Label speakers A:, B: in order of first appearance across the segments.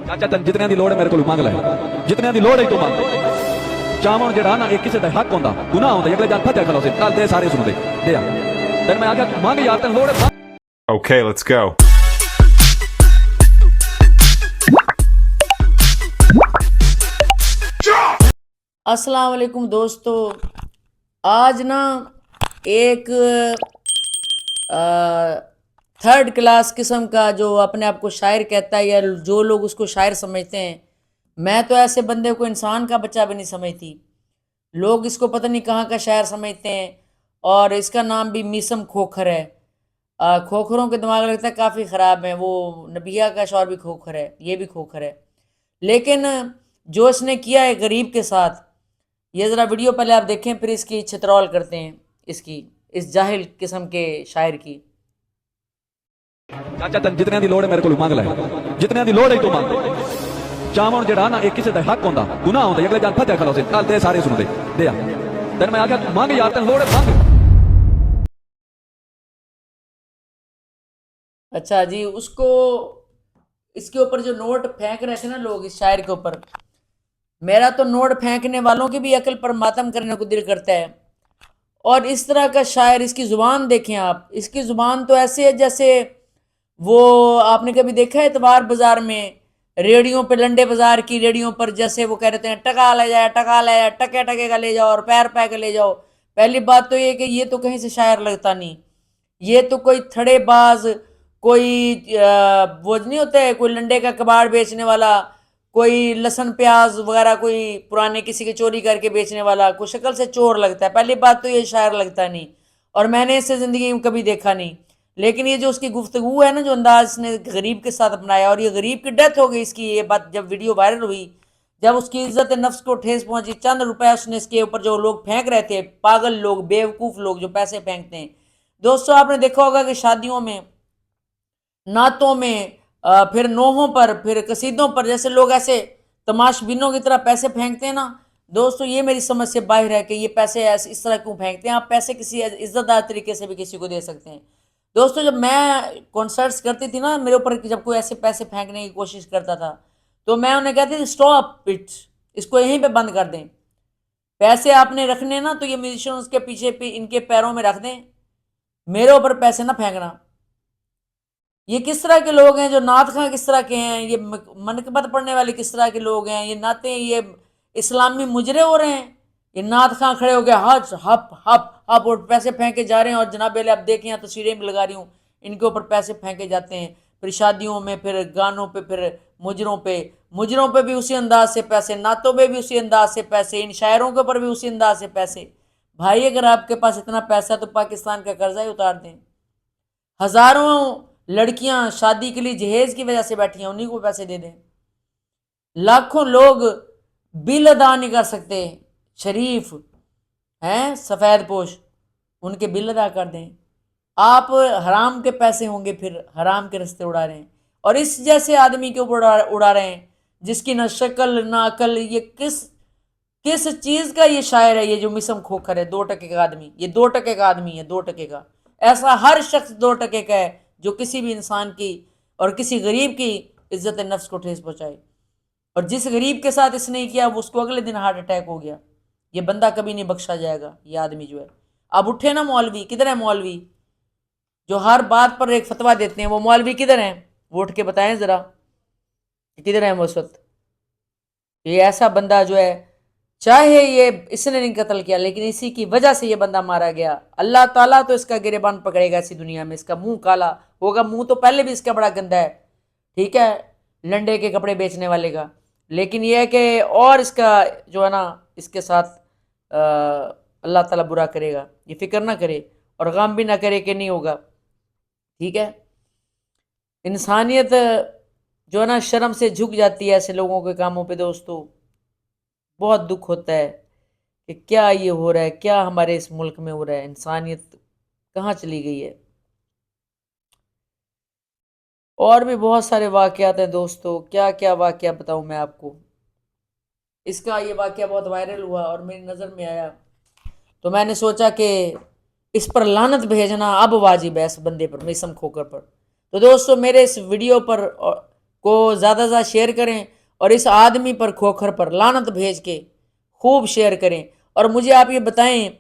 A: ਚਾਚਾ ਤੈਨੂੰ ਜਿਤਨਿਆਂ ਦੀ ਲੋੜ ਹੈ ਮੇਰੇ ਕੋਲ ਮੰਗ ਲੈ, ਜਿਤਨਿਆਂ ਦੀ ਲੋੜ ਹੈ ਤੂੰ ਮੰਗ। ਚਾਵਣ ਜਿਹੜਾ ਨਾ ਇਹ ਕਿਸੇ ਦਾ ਹੱਕ ਹੁੰਦਾ, ਗੁਨਾਹ ਹੁੰਦਾ, ਅਗਲੇ ਜਨ ਫਤਿਹ ਖਲੋਸੇ ਕੱਲ ਦੇ ਸਾਰੇ ਸੁਣਦੇ ਦੇ ਆ ਤੈਨੂੰ ਮੈਂ ਆਖਿਆ ਮੰਗ ਯਾਰ ਤੈਨੂੰ ਲੋੜ ਹੈ।
B: Okay, let's go.
C: अस्सलाम वालेकुम दोस्तों, आज ना एक थर्ड क्लास किस्म का जो अपने आप को शायर कहता है या जो लोग उसको शायर समझते हैं, मैं तो ऐसे बंदे को इंसान का बच्चा भी नहीं समझती। लोग इसको पता नहीं कहाँ का शायर समझते हैं और इसका नाम भी मीसम खोखर है। खोखरों के दिमाग लगता है काफ़ी ख़राब है। वो नबिया का शौर भी खोखर है, ये भी खोखर है। लेकिन जो इसने किया है गरीब के साथ, ये ज़रा वीडियो पहले आप देखें, फिर इसकी छितरौल करते हैं इसकी, इस जाहिल किस्म के शायर की।
A: ਚਾਚਾ ਤੈਨੂੰ ਜਿਤਨਿਆਂ ਦੀ ਲੋੜ ਹੈ ਮੇਰੇ ਕੋਲ ਮੰਗ ਲੈ, ਜਿਤਨਿਆਂ ਦੀ ਲੋੜ ਹੈ ਤੂੰ ਮੰਗ। ਚਾਵਣ ਜਿਹੜਾ ਨਾ ਇਹ ਕਿਸੇ ਦਾ ਹੱਕ ਹੁੰਦਾ, ਗੁਨਾਹ ਹੁੰਦਾ, ਅਗਲੇ ਜਨ ਫਤਿਹ ਖਲੋਸੇ ਕੱਲ ਦੇ ਸਾਰੇ ਸੁਣਦੇ ਦੇ ਆ ਤੈਨੂੰ ਮੈਂ ਆਖਿਆ ਮੰਗ ਯਾਰ ਤੈਨੂੰ ਲੋੜ ਹੈ ਮੰਗ।
C: अच्छा जी, उसको इसके ऊपर जो नोट फेंक रहे थे ना लोग इस शायर के ऊपर, मेरा तो नोट फेंकने वालों की भी अकल पर मातम करने को दिल करता है। और इस तरह का शायर, इसकी ज़ुबान देखें आप, इसकी ज़ुबान तो ऐसे है जैसे वो आपने कभी देखा है इतवार बाज़ार में रेडियो पे, लंडे बाज़ार की रेडियो पर जैसे वो कह रहे हैं टका ले जाए, टका ले जाए, टके टके का ले जाओ और पैर पै का ले जाओ। पहली बात तो ये कि ये तो कहीं से शायर लगता नहीं, ये तो कोई थड़ेबाज, कोई वो नहीं होता है, कोई लंडे का कबाड़ बेचने वाला, कोई लहसुन प्याज वगैरह कोई पुराने किसी के चोरी करके बेचने वाला, कोई शक्ल से चोर लगता है। पहली बात तो ये शायर लगता नहीं और मैंने इसे ज़िंदगी में कभी देखा नहीं। लेकिन ये जो उसकी गुफ्तगू है ना, जो अंदाज इसने गरीब के साथ अपनाया, और ये गरीब की डेथ हो गई इसकी, ये बात जब वीडियो वायरल हुई, जब उसकी इज्जत नफ्स को ठेस पहुंची, चंद रुपए उसने इसके ऊपर जो लोग फेंक रहे थे, पागल लोग, बेवकूफ़ लोग जो पैसे फेंकते हैं। दोस्तों आपने देखा होगा कि शादियों में, नातों में, फिर नोहों पर, फिर कसीदों पर, जैसे लोग ऐसे तमाशबीनों की तरह पैसे फेंकते हैं ना दोस्तों, ये मेरी समझ से बाहर है कि ये पैसे ऐसे इस तरह क्यों फेंकते हैं। आप पैसे किसी इज्जतदार तरीके से भी किसी को दे सकते हैं। दोस्तों जब मैं कॉन्सर्ट्स करती थी ना, मेरे ऊपर जब कोई ऐसे पैसे फेंकने की कोशिश करता था तो मैं उन्हें कहती थी स्टॉप इट, इसको यहीं पे बंद कर दें। पैसे आपने रखने ना तो ये म्यूजिशियंस के पीछे इनके पैरों में रख दें, मेरे ऊपर पैसे ना फेंकना। ये किस तरह के लोग हैं, जो नात खां किस तरह के हैं, ये मनकबत पढ़ने वाले किस तरह के लोग हैं, ये नाते, ये इस्लामी मुजरे हो रहे हैं। ये नात खां खड़े हो गए हज हप हप हप और पैसे फेंके जा रहे हैं। और जनाब आप देखें, यहाँ तस्वीरें भी लगा रही हूँ, इनके ऊपर पैसे फेंके जाते हैं। फिर शादियों में, फिर गानों पे, फिर मुजरों पे भी उसी अंदाज से पैसे, नातों पे भी उसी अंदाज से पैसे, इन शायरों के ऊपर भी उसी अंदाज से पैसे। भाई अगर आपके पास इतना पैसा तो पाकिस्तान का कर्जा ही उतार दें। हज़ारों लड़कियां शादी के लिए जहेज की वजह से बैठी हैं, उन्हीं को पैसे दे दें। लाखों लोग बिल अदा नहीं कर सकते, शरीफ हैं, सफ़ेद पोश, उनके बिल अदा कर दें। आप हराम के पैसे होंगे फिर हराम के रास्ते उड़ा रहे हैं, और इस जैसे आदमी के ऊपर उड़ा रहे हैं जिसकी ना शक्ल ना अकल। ये किस चीज़ का ये शायर है, ये जो मिसम खोखर है, 2 टके का आदमी, ये 2 टके का आदमी है, 2 टके का। ऐसा हर शख्स 2 टके का है जो किसी भी इंसान की और किसी गरीब की इज्जत नफ्स को ठेस पहुँचाए। और जिस गरीब के साथ इसने किया वो उसको अगले दिन हार्ट अटैक हो गया। ये बंदा कभी नहीं बख्शा जाएगा, ये आदमी जो है। अब उठे ना मौलवी, किधर है मौलवी जो हर बात पर एक फतवा देते हैं, वो मौलवी किधर हैं? वो उठ के बताएं ज़रा, किधर है वो इस वक्त? ये ऐसा बंदा जो है, चाहे ये इसने नहीं कत्ल किया, लेकिन इसी की वजह से ये बंदा मारा गया। अल्लाह ताला तो इसका गिरेबान पकड़ेगा इसी दुनिया में। इसका मुंह काला होगा, मुंह तो पहले भी इसका बड़ा गंदा है, ठीक है, लंडे के कपड़े बेचने वाले का। लेकिन ये है कि और इसका जो है ना, इसके साथ अल्लाह ताला बुरा करेगा। ये फिक्र ना करे और गम भी ना करे कि नहीं होगा, ठीक है। इंसानियत जो है ना शर्म से झुक जाती है ऐसे लोगों के कामों पे। दोस्तों बहुत दुख होता है कि क्या ये हो रहा है, क्या हमारे इस मुल्क में हो रहा है, इंसानियत कहाँ चली गई है। और भी बहुत सारे वाक़यात हैं दोस्तों, क्या क्या वाक़या बताऊँ मैं आपको। इसका ये वाक़या बहुत वायरल हुआ और मेरी नज़र में आया तो मैंने सोचा कि इस पर लानत भेजना अब वाजिब है, इस बंदे पर, मिसम खोखर पर। तो दोस्तों मेरे इस वीडियो पर کو ज़्यादा से ज़्यादा शेयर करें और इस आदमी पर खोखर पर लानत भेज के खूब शेयर करें। और मुझे आप ये बताएं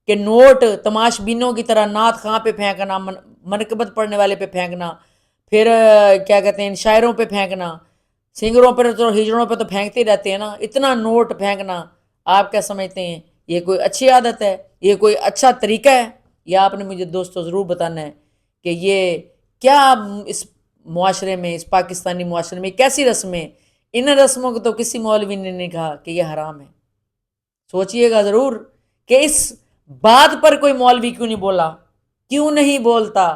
C: कि नोट तमाशबीनों की तरह नात खां पे फेंकना, मनकबत पढ़ने वाले पे फेंकना, फिर क्या कहते हैं इन शायरों पे फेंकना, सिंगरों पर तो हिजड़ों पे तो फेंकते ही रहते हैं ना, इतना नोट फेंकना आप क्या समझते हैं ये कोई अच्छी आदत है, ये कोई अच्छा तरीका है? या आपने मुझे दोस्तों ज़रूर बताना है कि ये क्या इस मुआशरे में, इस पाकिस्तानी मुआशरे में कैसी रस्में, इन रस्मों को तो किसी मौलवी ने नहीं कहा कि ये हराम है। सोचिएगा ज़रूर कि इस बात पर कोई मौलवी क्यों नहीं बोला, क्यों नहीं बोलता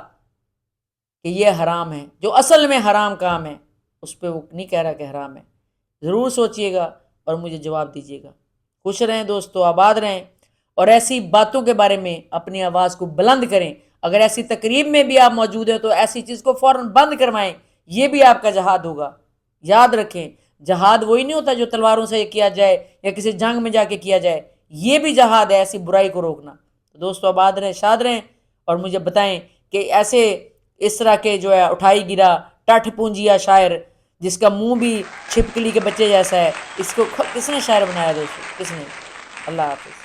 C: कि ये हराम है, जो असल में हराम काम है उस पर वो नहीं कह रहा कि हराम है। ज़रूर सोचिएगा और मुझे जवाब दीजिएगा। खुश रहें दोस्तों, आबाद रहें और ऐसी बातों के बारे में अपनी आवाज़ को बुलंद करें। अगर ऐसी तकरीब में भी आप मौजूद हैं तो ऐसी चीज़ को फ़ौरन बंद करवाएं, ये भी आपका जहाद होगा। याद रखें, जहाद वही नहीं होता जो तलवारों से किया जाए या किसी जंग में जाके किया जाए, ये भी जहाद है ऐसी बुराई को रोकना। तो दोस्तों आबाद रहें, शाद रहें और मुझे बताएं कि ऐसे इस तरह के जो है उठाई गिरा टठ पूंजिया शायर जिसका मुंह भी छिपकली के बच्चे जैसा है, इसको किसने शायर बनाया दोस्तों, किसने? अल्लाह हाफिज़।